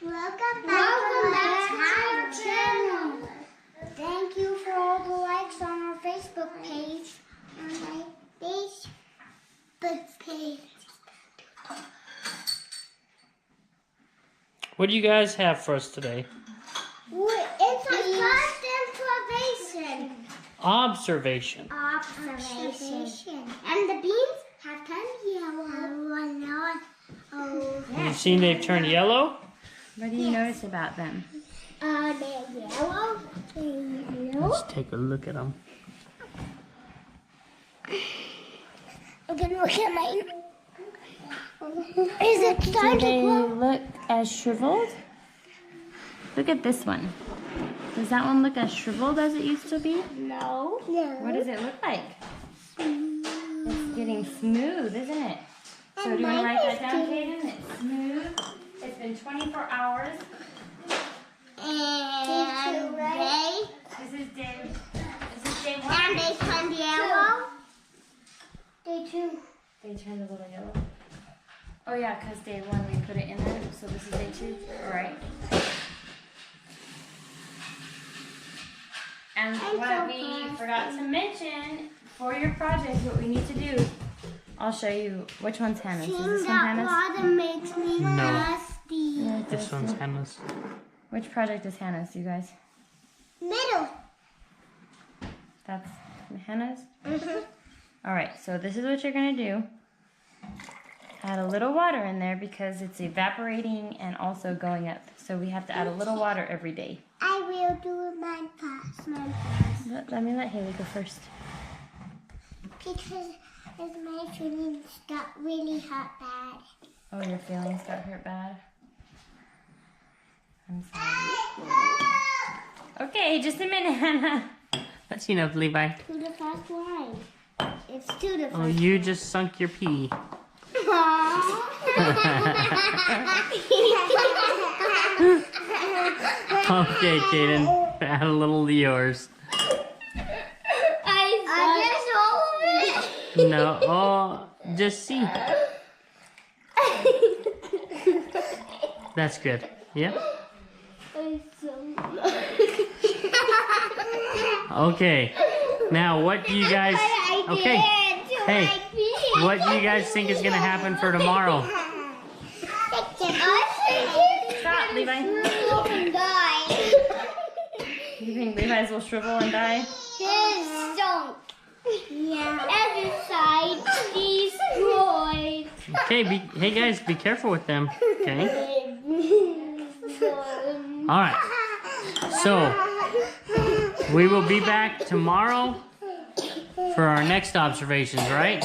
Welcome back to our channel. Thank you for all the likes on our Facebook page. What do you guys have for us today? It's a first observation. Observation. And the beans have turned yellow. Oh, You've seen they've turned yellow? What do you notice about them? they're yellow. Let's take a look at them. I'm gonna look at mine. Is it Do starting to they grow? look as shriveled? Look at this one. Does that one look as shriveled as it used to be? No. What does it look like? It's getting smooth, isn't it? So do you want to write that down, Kaden? It's smooth. It's been 24 hours. And This is day 1. and they turned yellow. Day 2. They turned a little yellow. Oh yeah, because day 1 we put it in there, so this is day 2. All right. And what we forgot to mention for your project, what we need to do, I'll show you which one's Hannah's. Is this one Hannah's? Water makes me No. nasty. Yeah, it This does. one's Hannah's. Which project is Hannah's, you guys? Middle. That's Hannah's? Mm-hmm. All right, so this is what you're gonna do. Add a little water in there because it's evaporating and also going up. So we have to add a little water every day. I will do mine first. Let me let Haley go first. Because my feelings got really hurt bad. Oh, your feelings got hurt bad? I'm sorry. Okay, just a minute, Hannah. That's enough, Levi. To the first line. It's to the first Oh, you just sunk your pee. Okay, Kaden. Add a little of yours. I guess all of it. No, oh, just see. That's good. Yep. Okay. Now, what do you guys... Okay. Hey, what do you guys think is going to happen for tomorrow? Stop, Levi. You think Levi's will shrivel and die? His don't. Yeah. Every side destroyed. Okay, hey guys, be careful with them. Okay. All right. So, we will be back tomorrow for our next observations, right?